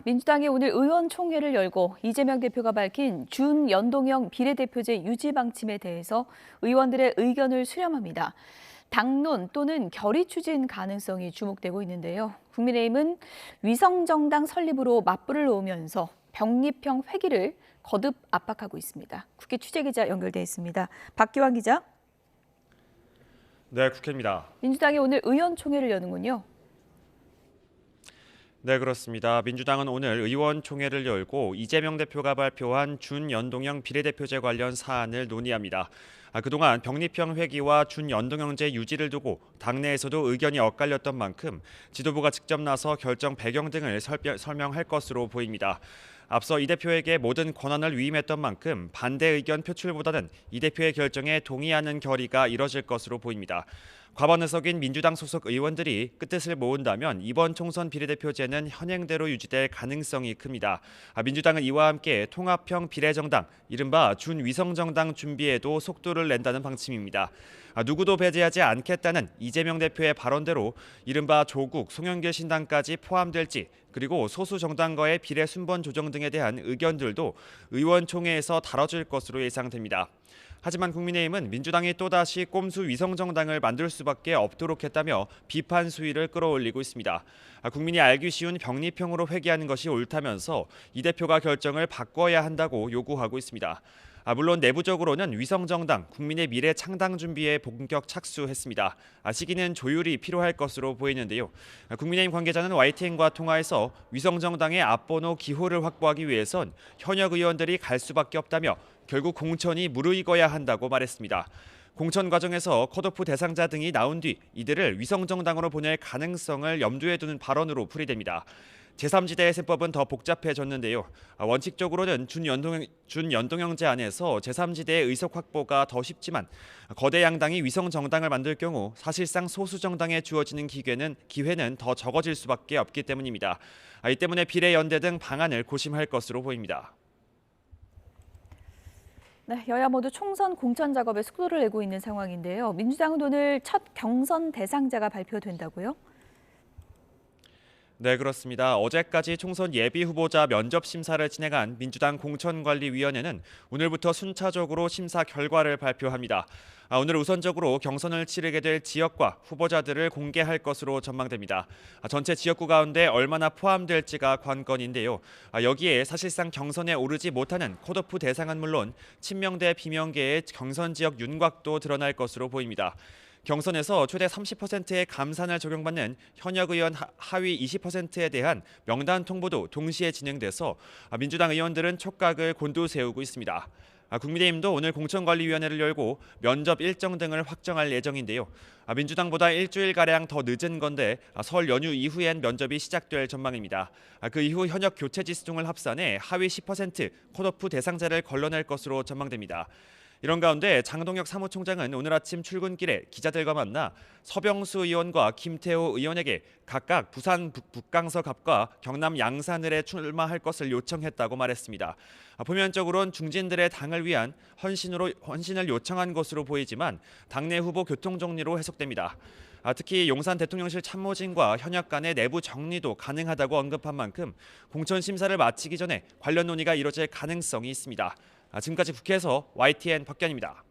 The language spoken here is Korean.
민주당이 오늘 의원총회를 열고 이재명 대표가 밝힌 준연동형 비례대표제 유지 방침에 대해서 의원들의 의견을 수렴합니다. 당론 또는 결의 추진 가능성이 주목되고 있는데요. 국민의힘은 위성정당 설립으로 맞불을 놓으면서 병립형 회기를 거듭 압박하고 있습니다. 국회 취재기자 연결돼 있습니다. 박기환 기자. 네, 국회입니다. 민주당이 오늘 의원총회를 여는군요. 네, 그렇습니다. 민주당은 오늘 의원총회를 열고 이재명 대표가 발표한 준연동형 비례대표제 관련 사안을 논의합니다. 그동안 병립형 회기와 준연동형제 유지를 두고 당내에서도 의견이 엇갈렸던 만큼 지도부가 직접 나서 결정 배경 등을 설명할 것으로 보입니다. 앞서 이 대표에게 모든 권한을 위임했던 만큼 반대 의견 표출보다는 이 대표의 결정에 동의하는 결의가 이뤄질 것으로 보입니다. 과반을 썩인 민주당 소속 의원들이 끝뜻을 모은다면 이번 총선 비례대표제는 현행대로 유지될 가능성이 큽니다. 민주당은 이와 함께 통합형 비례정당, 이른바 준위성정당 준비에도 속도를 낸다는 방침입니다. 누구도 배제하지 않겠다는 이재명 대표의 발언대로 이른바 조국, 송영길 신당까지 포함될지, 그리고 소수 정당과의 비례 순번 조정 등에 대한 의견들도 의원총회에서 다뤄질 것으로 예상됩니다. 하지만 국민의힘은 민주당이 또다시 꼼수 위성정당을 만들 수밖에 없도록 했다며 비판 수위를 끌어올리고 있습니다. 국민이 알기 쉬운 병립형으로 회귀하는 것이 옳다면서 이 대표가 결정을 바꿔야 한다고 요구하고 있습니다. 물론 내부적으로는 위성정당, 국민의 미래 창당 준비에 본격 착수했습니다. 시기는 조율이 필요할 것으로 보이는데요. 국민의힘 관계자는 YTN과 통화에서 위성정당의 앞번호 기호를 확보하기 위해선 현역 의원들이 갈 수밖에 없다며 결국 공천이 무르익어야 한다고 말했습니다. 공천 과정에서 컷오프 대상자 등이 나온 뒤 이들을 위성정당으로 보낼 가능성을 염두에 두는 발언으로 풀이됩니다. 제3지대의 세법은 더 복잡해졌는데요. 원칙적으로는 준연동형제 안에서 제3지대의 의석 확보가 더 쉽지만 거대 양당이 위성정당을 만들 경우 사실상 소수정당에 주어지는 기회는 더 적어질 수밖에 없기 때문입니다. 이 때문에 비례연대 등 방안을 고심할 것으로 보입니다. 네, 여야 모두 총선 공천 작업에 속도를 내고 있는 상황인데요. 민주당은 오늘 첫 경선 대상자가 발표된다고요? 네, 그렇습니다. 어제까지 총선 예비 후보자 면접 심사를 진행한 민주당 공천관리위원회는 오늘부터 순차적으로 심사 결과를 발표합니다. 오늘 우선적으로 경선을 치르게 될 지역과 후보자들을 공개할 것으로 전망됩니다. 전체 지역구 가운데 얼마나 포함될지가 관건인데요. 여기에 사실상 경선에 오르지 못하는 컷오프 대상은 물론 친명대 비명계의 경선 지역 윤곽도 드러날 것으로 보입니다. 경선에서 최대 30%의 감산을 적용받는 현역 의원 하위 20%에 대한 명단 통보도 동시에 진행돼서 민주당 의원들은 촉각을 곤두세우고 있습니다. 국민의힘도 오늘 공천관리위원회를 열고 면접 일정 등을 확정할 예정인데요. 민주당보다 일주일가량 더 늦은 건데 설 연휴 이후엔 면접이 시작될 전망입니다. 그 이후 현역 교체 지수 등을 합산해 하위 10% 컷오프 대상자를 걸러낼 것으로 전망됩니다. 이런 가운데 장동혁 사무총장은 오늘 아침 출근길에 기자들과 만나 서병수 의원과 김태호 의원에게 각각 부산 북강서 갑과 경남 양산을에 출마할 것을 요청했다고 말했습니다. 표면적으로는 중진들의 당을 위한 헌신을 요청한 것으로 보이지만 당내 후보 교통 정리로 해석됩니다. 특히 용산 대통령실 참모진과 현역 간의 내부 정리도 가능하다고 언급한 만큼 공천 심사를 마치기 전에 관련 논의가 이뤄질 가능성이 있습니다. 지금까지 국회에서 YTN 박견입니다.